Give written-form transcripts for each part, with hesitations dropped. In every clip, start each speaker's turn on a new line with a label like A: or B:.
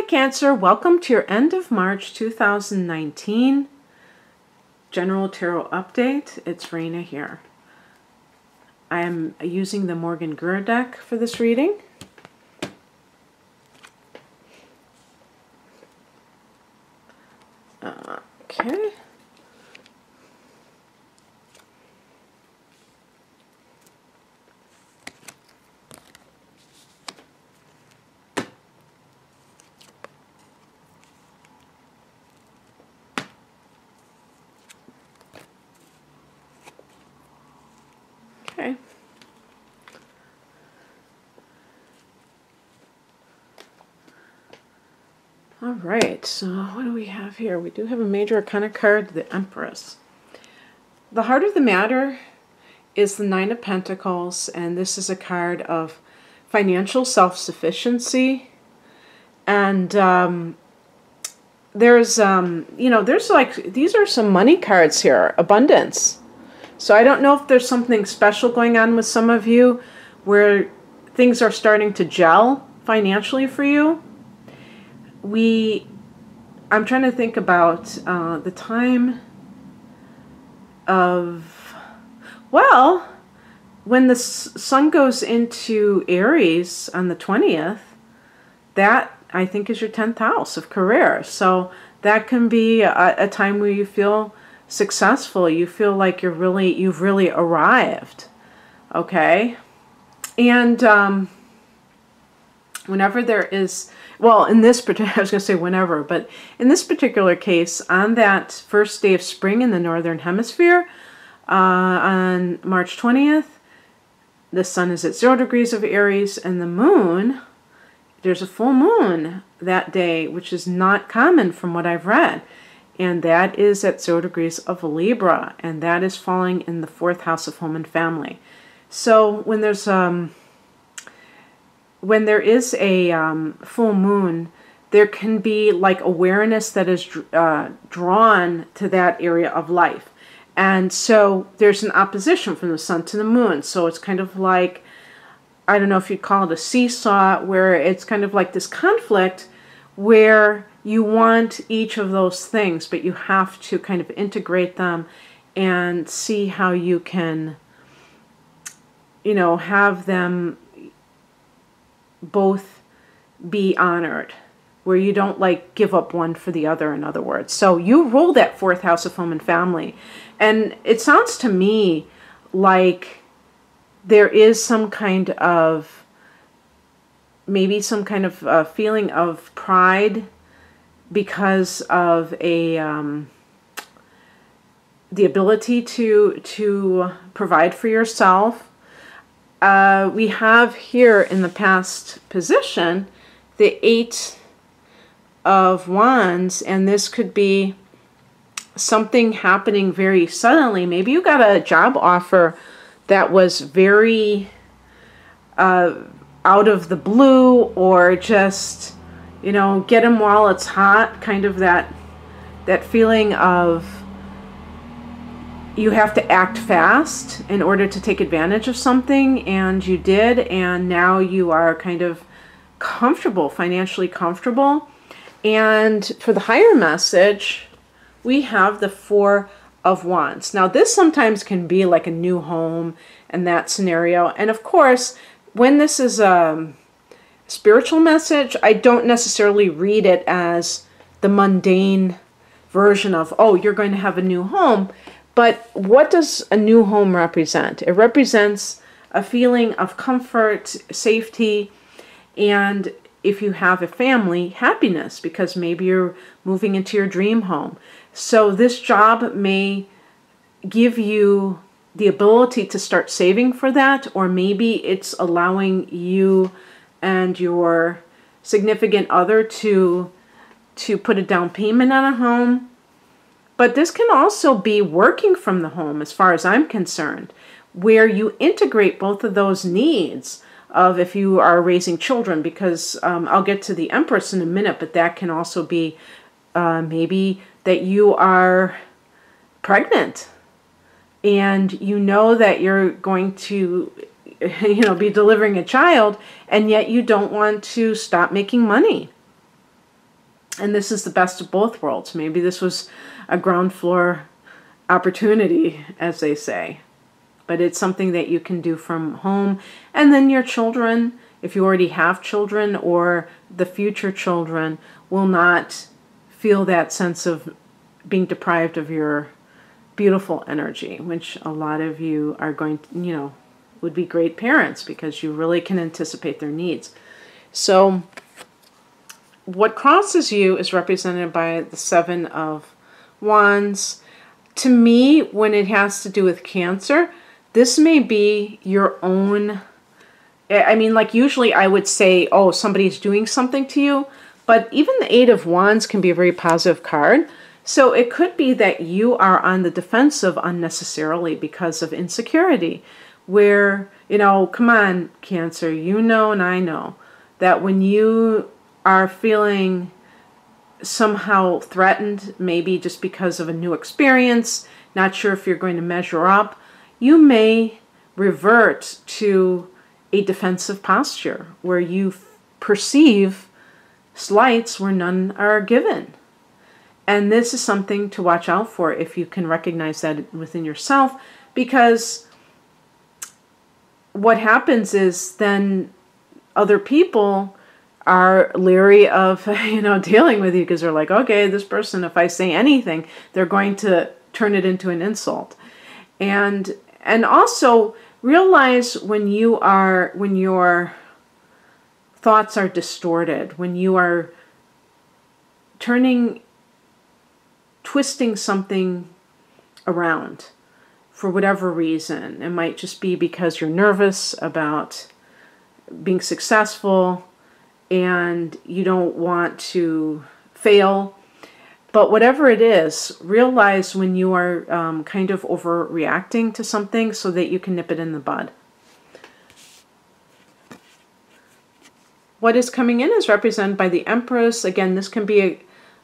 A: Hi Cancer, welcome to your end of March 2019 General Tarot Update. It's Raina here. I am using the Morgan Greer deck for this reading. Okay. Okay. All right, so what do we have here? We do have a major arcana card, the Empress. The heart of the matter is the Nine of Pentacles, and this is a card of financial self-sufficiency. And there's like, these are some money cards here, abundance. So I don't know if there's something special going on with some of you where things are starting to gel financially for you. I'm trying to think about the time of, well, when the sun goes into Aries on the 20th, that I think is your 10th house of career. So that can be a time where you feel successful. You feel like you've really arrived. Okay. And whenever there is, well, in this particular, I was going to say whenever, but in this particular case, on that first day of spring in the Northern Hemisphere, on March 20th, the sun is at 0 degrees of Aries, and the moon, there's a full moon that day, which is not common from what I've read. And that is at 0 degrees of Libra, and that is falling in the 4th house of home and family. So when there's when there is a full moon, there can be like awareness that is drawn to that area of life. And so there's an opposition from the sun to the moon. So it's kind of like, I don't know if you'd call it a seesaw, where it's kind of like this conflict where you want each of those things, but you have to kind of integrate them and see how you can, have them both be honored, where you don't like give up one for the other, in other words. So you rule that 4th house of home and family. And it sounds to me like there is some kind of, maybe some kind of feeling of pride because of the ability to provide for yourself. We have here in the past position the 8 of Wands, and this could be something happening very suddenly. Maybe you got a job offer that was very out of the blue, or just, get them while it's hot, kind of that feeling of you have to act fast in order to take advantage of something, and you did, and now you are kind of comfortable, financially comfortable. And for the higher message, we have the 4 of Wands. Now this sometimes can be like a new home and that scenario. And of course, when this is a spiritual message, I don't necessarily read it as the mundane version of, oh, you're going to have a new home. But what does a new home represent? It represents a feeling of comfort, safety, and if you have a family, happiness, because maybe you're moving into your dream home. So this job may give you the ability to start saving for that, or maybe it's allowing you and your significant other to put a down payment on a home. But this can also be working from the home, as far as I'm concerned, where you integrate both of those needs of if you are raising children, because I'll get to the Empress in a minute, but that can also be maybe that you are pregnant and you know that you're going to be delivering a child, and yet you don't want to stop making money. And this is the best of both worlds. Maybe this was a ground floor opportunity, as they say. But it's something that you can do from home. And then your children, if you already have children, or the future children, will not feel that sense of being deprived of your beautiful energy, which a lot of you are going to, would be great parents because you really can anticipate their needs. So what crosses you is represented by the Seven of Wands. To me, when it has to do with Cancer, this may be your own, I mean, like usually I would say, oh, somebody's doing something to you, but even the Eight of Wands can be a very positive card. So it could be that you are on the defensive unnecessarily because of insecurity, where, come on, Cancer, you know and I know that when you are feeling somehow threatened, maybe just because of a new experience, not sure if you're going to measure up, you may revert to a defensive posture where you perceive slights where none are given. And this is something to watch out for if you can recognize that within yourself, because what happens is then other people are leery of, dealing with you because they're like, okay, this person, if I say anything, they're going to turn it into an insult. And also realize when your thoughts are distorted, when you are twisting something around for whatever reason. It might just be because you're nervous about being successful and you don't want to fail. But whatever it is, realize when you are kind of overreacting to something so that you can nip it in the bud. What is coming in is represented by the Empress. Again, this can be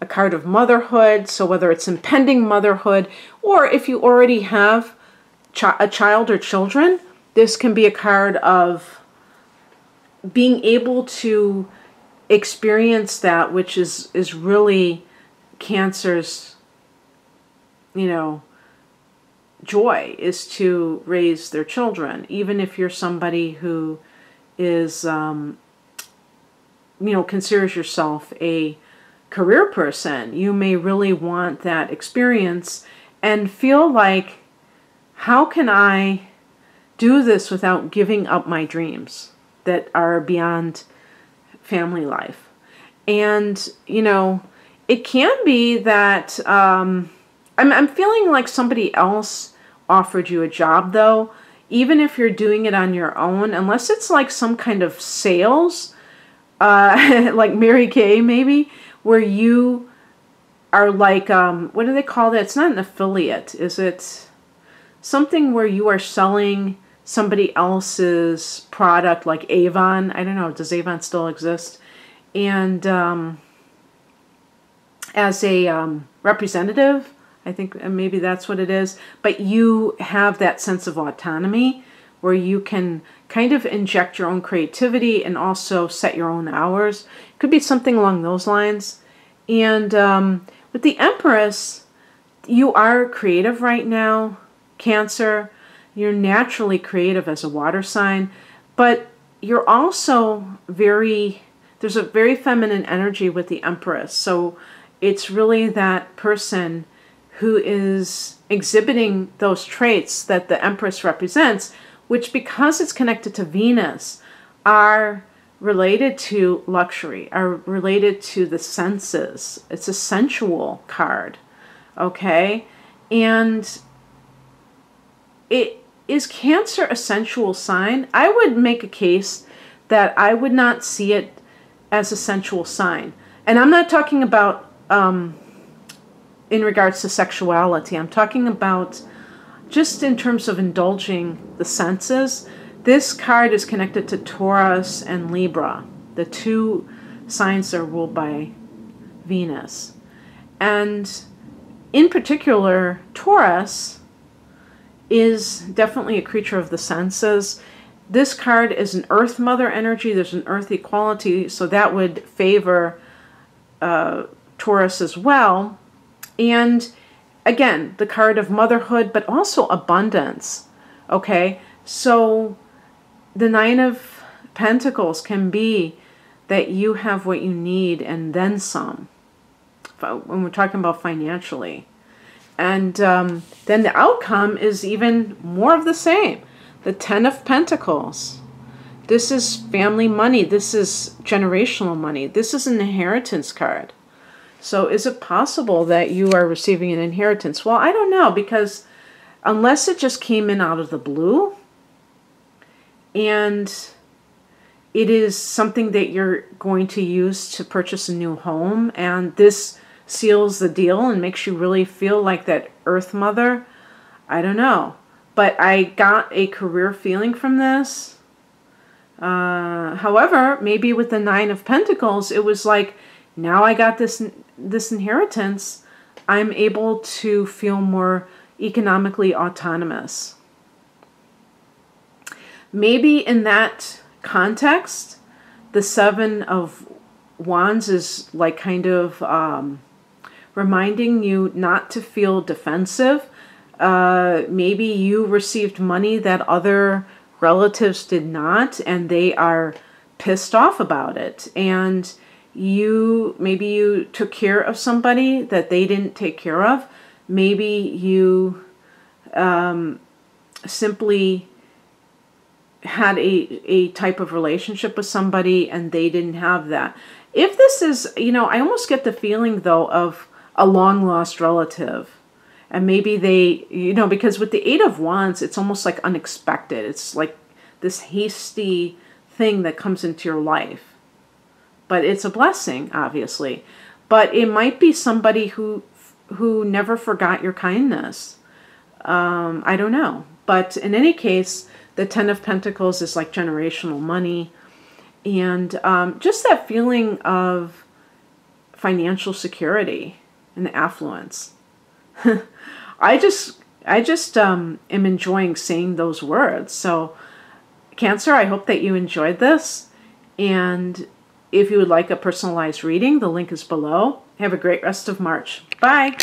A: a card of motherhood. So whether it's impending motherhood, or if you already have a child or children, this can be a card of being able to experience that, which is really Cancer's, joy, is to raise their children. Even if you're somebody who is, considers yourself a career person, you may really want that experience and feel like, how can I do this without giving up my dreams that are beyond family life? And, it can be that I'm feeling like somebody else offered you a job, though, even if you're doing it on your own, unless it's like some kind of sales, like Mary Kay maybe, where you are like, what do they call that? It's not an affiliate. Is it something where you are selling somebody else's product, like Avon? I don't know. Does Avon still exist? And as a representative, I think maybe that's what it is. But you have that sense of autonomy where you can kind of inject your own creativity and also set your own hours. It could be something along those lines. And with the Empress, you are creative right now, Cancer. You're naturally creative as a water sign, but you're also there's a very feminine energy with the Empress. So it's really that person who is exhibiting those traits that the Empress represents, which, because it's connected to Venus, are related to luxury, are related to the senses. It's a sensual card, okay? And is Cancer a sensual sign? I would make a case that I would not see it as a sensual sign. And I'm not talking about in regards to sexuality. I'm talking about just in terms of indulging the senses. This card is connected to Taurus and Libra, the two signs that are ruled by Venus. And in particular, Taurus is definitely a creature of the senses. This card is an Earth Mother energy. There's an Earth equality, so that would favor Taurus as well. And again, the card of motherhood, but also abundance. Okay, so the Nine of Pentacles can be that you have what you need and then some, when we're talking about financially. And then the outcome is even more of the same. The Ten of Pentacles. This is family money. This is generational money. This is an inheritance card. So is it possible that you are receiving an inheritance? Well, I don't know, because unless it just came in out of the blue and it is something that you're going to use to purchase a new home, and this seals the deal and makes you really feel like that Earth Mother, I don't know. But I got a career feeling from this. However, maybe with the Nine of Pentacles, it was like, now I got this inheritance, I'm able to feel more economically autonomous. Maybe in that context, the Seven of Wands is like kind of reminding you not to feel defensive. Maybe you received money that other relatives did not, and they are pissed off about it. And maybe you took care of somebody that they didn't take care of. Maybe you simply had a type of relationship with somebody and they didn't have that. If this is, I almost get the feeling though of a long lost relative. And maybe they, because with the Eight of Wands, it's almost like unexpected. It's like this hasty thing that comes into your life. But it's a blessing, obviously. But it might be somebody who never forgot your kindness. I don't know. But in any case, the Ten of Pentacles is like generational money. And just that feeling of financial security and affluence. I just am enjoying saying those words. So, Cancer, I hope that you enjoyed this. And if you would like a personalized reading, the link is below. Have a great rest of March. Bye.